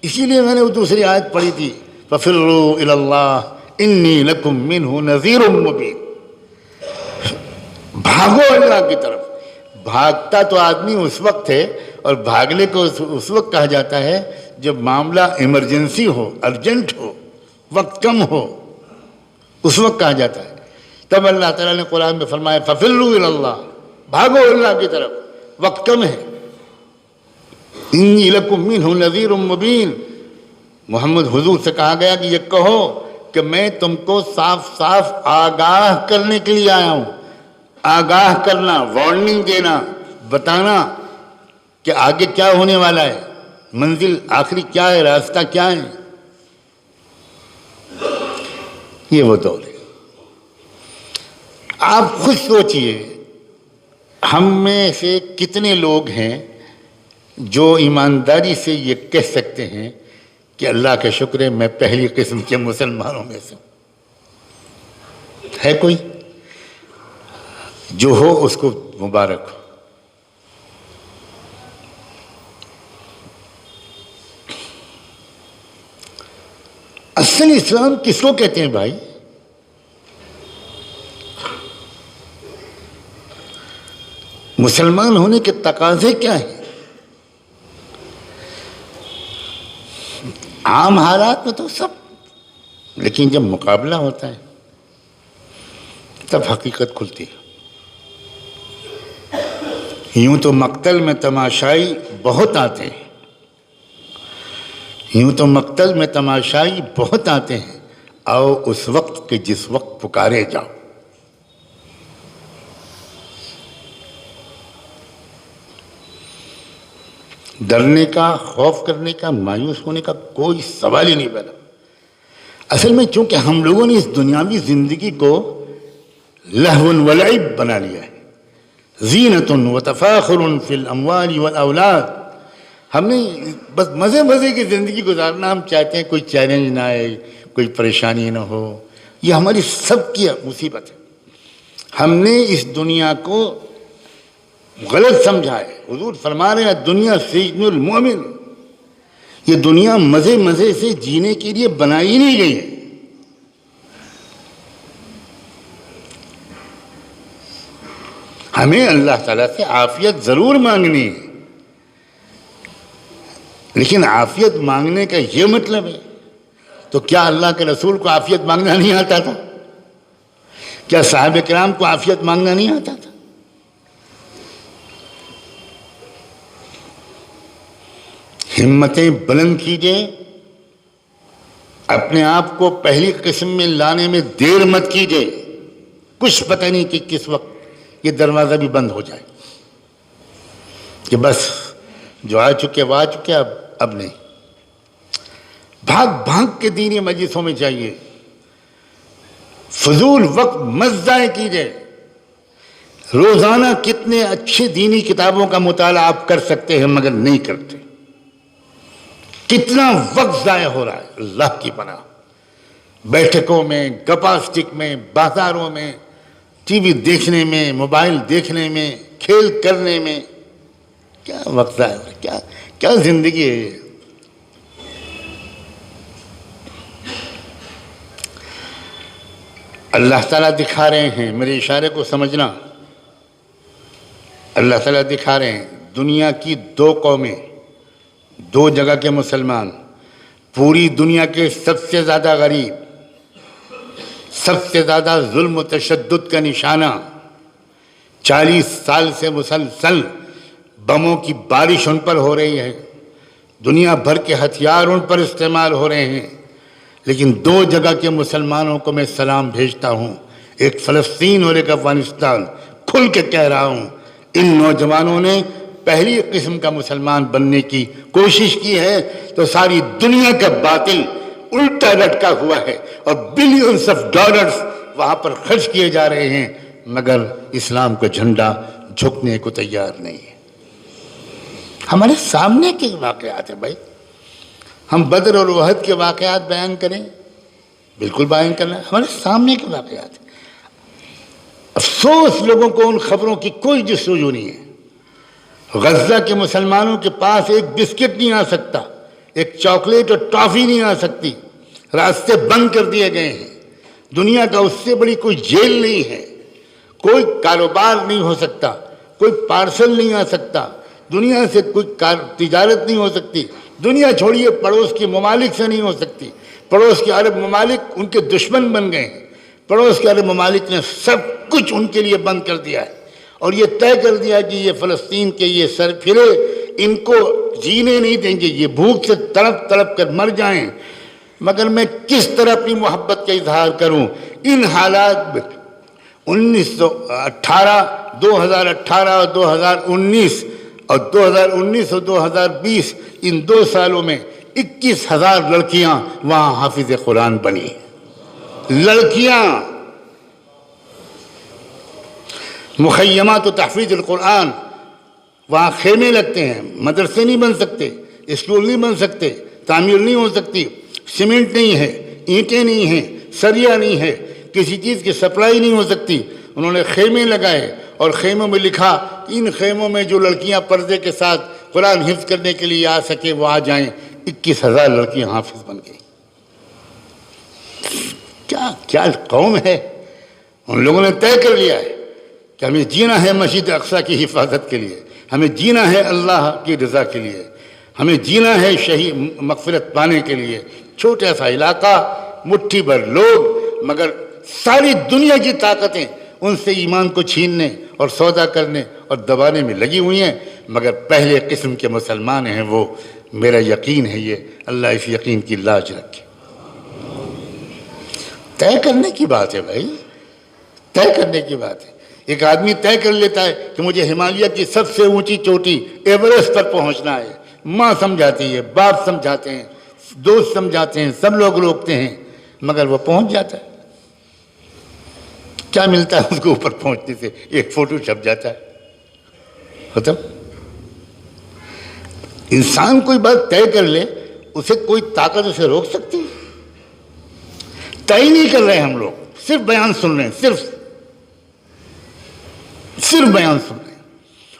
[SPEAKER 2] اسی لیے میں نے وہ دوسری آیت پڑھی تھی، فَفِرُّوا إِلَى اللَّهِ إِنِّي لَكُمْ مِنْهُ نَذِيرٌ مُبِينٌ، بھاگو اللہ کی طرف۔ بھاگتا تو آدمی اس وقت ہے، اور بھاگنے کو اس وقت کہا جاتا ہے جب معاملہ ایمرجنسی ہو، ارجنٹ ہو، وقت کم ہو، اس وقت کہا جاتا ہے۔ تب اللہ تعالیٰ نے قرآن میں فرمایا فَفِرُّوا إِلَى اللَّهِ، بھاگو اللہ کی طرف، وقت کم ہے۔ إِنِّي لَكُمْ مِنْهُ نَذِيرٌ مُبِينٌ، محمد حضور سے کہا گیا کہ یہ کہو کہ میں تم کو صاف صاف آگاہ کرنے کے لیے آیا ہوں۔ آگاہ کرنا، وارننگ دینا، بتانا کہ آگے کیا ہونے والا ہے، منزل آخری کیا ہے، راستہ کیا ہے۔ یہ وہ دور ہے۔ آپ خود سوچئے ہم میں سے کتنے لوگ ہیں جو ایمانداری سے یہ کہہ سکتے ہیں کہ اللہ کا شکر ہے میں پہلی قسم کے مسلمانوں میں سے ہوں؟ ہے کوئی؟ جو ہو اس کو مبارک ہو۔ اصل اسلام کس کو کہتے ہیں بھائی؟ مسلمان ہونے کے تقاضے کیا ہیں؟ عام حالات میں تو سب، لیکن جب مقابلہ ہوتا ہے تب حقیقت کھلتی ہے۔ یوں تو مقتل میں تماشائی بہت آتے ہیں، یوں تو مقتل میں تماشائی بہت آتے ہیں، آؤ اس وقت کہ جس وقت پکارے جاؤ۔ ڈرنے کا، خوف کرنے کا، مایوس ہونے کا کوئی سوال ہی نہیں پیدا۔ اصل میں چونکہ ہم لوگوں نے اس دنیاوی زندگی کو لہو و لعب بنا لیا ہے، زینت و تفاخر فی الاموال والاولاد، ہم نے بس مزے مزے کی زندگی گزارنا ہم چاہتے ہیں، کوئی چیلنج نہ آئے، کوئی پریشانی نہ ہو۔ یہ ہماری سب کی مصیبت ہے۔ ہم نے اس دنیا کو غلط سمجھا ہے۔ حضور فرما رہے ہیں دنیا سجن المؤمن، یہ دنیا مزے مزے سے جینے کے لیے بنائی نہیں گئی ہے۔ ہمیں اللہ تعالیٰ سے عافیت ضرور مانگنی ہے، لیکن عافیت مانگنے کا یہ مطلب ہے تو کیا اللہ کے رسول کو عافیت مانگنا نہیں آتا تھا؟ کیا صحابہ کرام کو عافیت مانگنا نہیں آتا تھا؟ ہمتیں بلند کیجئے، اپنے آپ کو پہلی قسم میں لانے میں دیر مت کیجئے، کچھ پتہ نہیں کہ کس وقت یہ دروازہ بھی بند ہو جائے کہ بس جو آ چکے وہ آ چکے، اب نہیں۔ بھاگ بھاگ کے دینی مجلسوں میں جائیے، فضول وقت مت ضائع کیجئے۔ روزانہ کتنے اچھے دینی کتابوں کا مطالعہ آپ کر سکتے ہیں مگر نہیں کرتے۔ کتنا وقت ضائع ہو رہا ہے اللہ کی پناہ، بیٹھکوں میں، گپا اسٹک میں، بازاروں میں، ٹی وی دیکھنے میں، موبائل دیکھنے میں، کھیل کرنے میں، کیا وقت ضائع ہو رہا ہے، کیا زندگی ہے یہ۔ اللہ تعالیٰ دکھا رہے ہیں، میرے اشارے کو سمجھنا، اللہ تعالیٰ دکھا رہے ہیں دنیا کی دو قومیں، دو جگہ کے مسلمان، پوری دنیا کے سب سے زیادہ غریب، سب سے زیادہ ظلم و تشدد کا نشانہ، 40 سال سے مسلسل بموں کی بارش ان پر ہو رہی ہے، دنیا بھر کے ہتھیار ان پر استعمال ہو رہے ہیں، لیکن دو جگہ کے مسلمانوں کو میں سلام بھیجتا ہوں، ایک فلسطین اور ایک افغانستان۔ کھل کے کہہ رہا ہوں، ان نوجوانوں نے پہلی قسم کا مسلمان بننے کی کوشش کی ہے تو ساری دنیا کا باطل الٹا لٹکا ہوا ہے اور بلینز آف ڈالرز وہاں پر خرچ کیے جا رہے ہیں، مگر اسلام کا جھنڈا جھکنے کو تیار نہیں ہے۔ ہمارے سامنے کے واقعات ہیں بھائی، ہم بدر اور احد کے واقعات بیان کریں، بالکل بیان کرنا ہے، ہمارے سامنے کے واقعات ہیں۔ افسوس لوگوں کو ان خبروں کی کوئی جستجو نہیں ہے۔ غزہ کے مسلمانوں کے پاس ایک بسکٹ نہیں آ سکتا، ایک چاکلیٹ اور ٹافی نہیں آ سکتی، راستے بند کر دیے گئے ہیں۔ دنیا کا اس سے بڑی کوئی جیل نہیں ہے، کوئی کاروبار نہیں ہو سکتا، کوئی پارسل نہیں آ سکتا، دنیا سے کوئی تجارت نہیں ہو سکتی، دنیا چھوڑیے پڑوس کے ممالک سے نہیں ہو سکتی۔ پڑوس کے عرب ممالک ان کے دشمن بن گئے ہیں، پڑوس کے عرب ممالک نے سب کچھ ان کے لیے بند کر دیا ہے اور یہ طے کر دیا کہ یہ فلسطین کے یہ سر پھرے ان کو جینے نہیں دیں گے، یہ بھوک سے تڑپ تڑپ کر مر جائیں۔ مگر میں کس طرح اپنی محبت کا اظہار کروں ان حالات میں؟ 2018 اور 2019 اور 2019 اور 2020 ان 2 سالوں میں 21,000 لڑکیاں وہاں حافظ قرآن بنی، لڑکیاں۔ مخیمات و تحفیظ القرآن، وہاں خیمے لگتے ہیں، مدرسے نہیں بن سکتے، اسکول نہیں بن سکتے، تعمیر نہیں ہو سکتی، سیمنٹ نہیں ہے، اینٹیں نہیں ہیں، سریا نہیں ہے، کسی چیز کی سپلائی نہیں ہو سکتی۔ انہوں نے خیمے لگائے اور خیموں میں لکھا کہ ان خیموں میں جو لڑکیاں پردے کے ساتھ قرآن حفظ کرنے کے لیے آ سکے وہ آ جائیں۔ 21,000 لڑکیاں حافظ بن گئی۔ کیا قوم ہے! ان لوگوں نے طے کر لیا ہے کہ ہمیں جینا ہے مسجد اقصی کی حفاظت کے لیے، ہمیں جینا ہے اللہ کی رضا کے لیے، ہمیں جینا ہے شہید مغفرت پانے کے لیے۔ چھوٹا سا علاقہ، مٹھی بھر لوگ، مگر ساری دنیا کی طاقتیں ان سے ایمان کو چھیننے اور سودا کرنے اور دبانے میں لگی ہوئی ہیں، مگر پہلے قسم کے مسلمان ہیں وہ۔ میرا یقین ہے یہ، اللہ اس یقین کی لاج رکھے۔ طے کرنے کی بات ہے بھائی، طے کرنے کی بات ہے۔ ایک آدمی طے کر لیتا ہے کہ مجھے ہمالیہ کی سب سے اونچی چوٹی ایورسٹ پر پہنچنا ہے، ماں سمجھاتی ہے، باپ سمجھاتے ہیں، دوست سمجھاتے ہیں، سب لوگ روکتے ہیں، مگر وہ پہنچ جاتا ہے۔ کیا ملتا ہے اس کو اوپر پہنچنے سے؟ ایک فوٹو چھپ جاتا ہے، ختم۔ انسان کوئی بات طے کر لے، اسے کوئی طاقت اسے روک سکتی ہے؟ طے نہیں کر رہے ہم لوگ، صرف بیان سن رہے ہیں، صرف بیان سن رہے ہیں،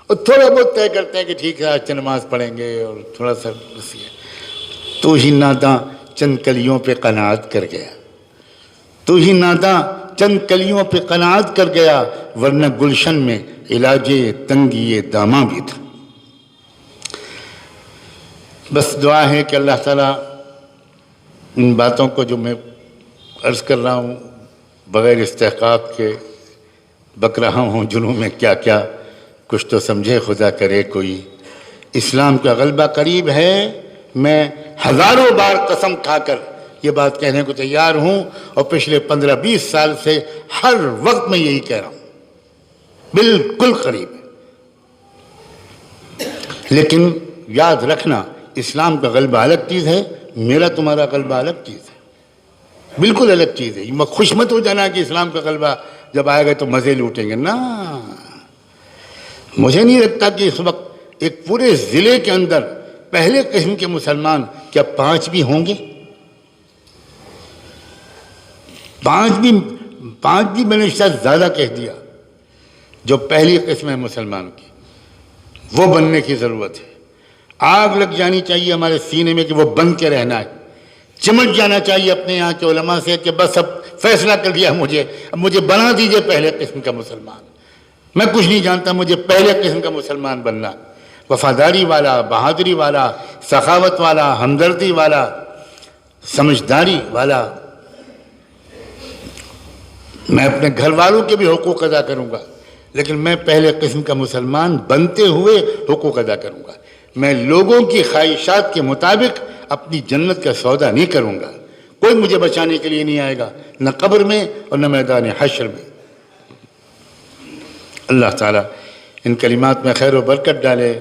[SPEAKER 2] اور تھوڑا بہت طے کرتے ہیں کہ ٹھیک ہے آج نماز پڑھیں گے، اور تھوڑا سا بس یہ۔ تو ہی ناداں چند کلیوں پہ قناعت کر گیا، تو ہی ناداں چند کلیوں پہ قناعت کر گیا، ورنہ گلشن میں علاج تنگی داماں بھی تھا۔ بس دعا ہے کہ اللہ تعالیٰ ان باتوں کو جو میں عرض کر رہا ہوں بغیر استحقاق کے بک رہا ہوں، جنوں میں کیا کیا کچھ تو سمجھے خدا کرے کوئی۔ اسلام کا غلبہ قریب ہے، میں ہزاروں بار قسم کھا کر یہ بات کہنے کو تیار ہوں، اور پچھلے 15-20 سال سے ہر وقت میں یہی کہہ رہا ہوں، بالکل قریب ہے۔ لیکن یاد رکھنا، اسلام کا غلبہ الگ چیز ہے، میرا تمہارا غلبہ الگ چیز ہے، بالکل الگ چیز ہے۔ خوش مت ہو جانا کہ اسلام کا غلبہ جب آئے گا تو مزے لوٹیں گے، نا، مجھے نہیں لگتا کہ اس وقت ایک پورے ضلع کے اندر پہلے قسم کے مسلمان کیا 5 بھی ہوں گے؟ 5 بھی میں نے شاید زیادہ کہہ دیا، جو پہلی قسم ہے مسلمان کی، وہ بننے کی ضرورت ہے۔ آگ لگ جانی چاہیے ہمارے سینے میں کہ وہ بن کے رہنا ہے، چمٹ جانا چاہیے اپنے یہاں کے علماء سے کہ بس اب فیصلہ کر دیا مجھے، اب مجھے بنا دیجئے پہلے قسم کا مسلمان، میں کچھ نہیں جانتا، مجھے پہلے قسم کا مسلمان بننا، وفاداری والا، بہادری والا، سخاوت والا، ہمدردی والا، سمجھداری والا۔ میں اپنے گھر والوں کے بھی حقوق ادا کروں گا، لیکن میں پہلے قسم کا مسلمان بنتے ہوئے حقوق ادا کروں گا۔ میں لوگوں کی خواہشات کے مطابق اپنی جنت کا سودا نہیں کروں گا، کوئی مجھے بچانے کے لیے نہیں آئے گا، نہ قبر میں اور نہ میدان حشر میں۔ اللہ تعالیٰ ان کلمات میں خیر و برکت ڈالے،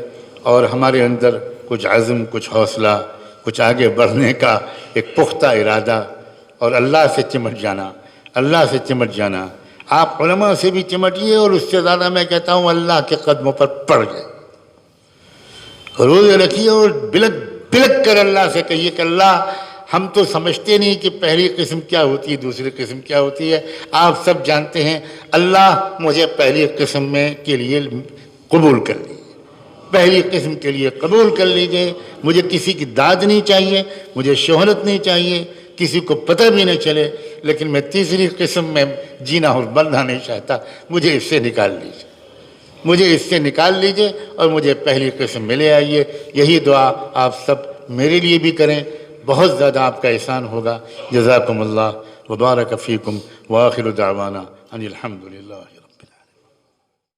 [SPEAKER 2] اور ہمارے اندر کچھ عزم، کچھ حوصلہ، کچھ آگے بڑھنے کا ایک پختہ ارادہ، اور اللہ سے چمٹ جانا، اللہ سے چمٹ جانا۔ آپ علماء سے بھی چمٹیے، اور اس سے زیادہ میں کہتا ہوں اللہ کے قدموں پر پڑ جائے، روزے رکھیے، اور بلک بلک کر اللہ سے کہیے کہ اللہ ہم تو سمجھتے نہیں کہ پہلی قسم کیا ہوتی ہے، دوسری قسم کیا ہوتی ہے، آپ سب جانتے ہیں، اللہ مجھے پہلی قسم میں کے لیے قبول کر لیجیے، پہلی قسم کے لیے قبول کر لیجیے۔ مجھے کسی کی داد نہیں چاہیے، مجھے شہرت نہیں چاہیے، کسی کو پتہ بھی نہ چلے، لیکن میں تیسری قسم میں جینا اور مرنا نہیں چاہتا، مجھے اس سے نکال لیجیے، مجھے اس سے نکال لیجیے، اور مجھے پہلی قسم میں لے آئیے۔ یہی دعا آپ سب میرے لیے بھی کریں، بہت زیادہ آپ کا احسان ہوگا۔ جزاکم اللہ وبارک فیکم، وآخر دعوانا ان الحمدللہ۔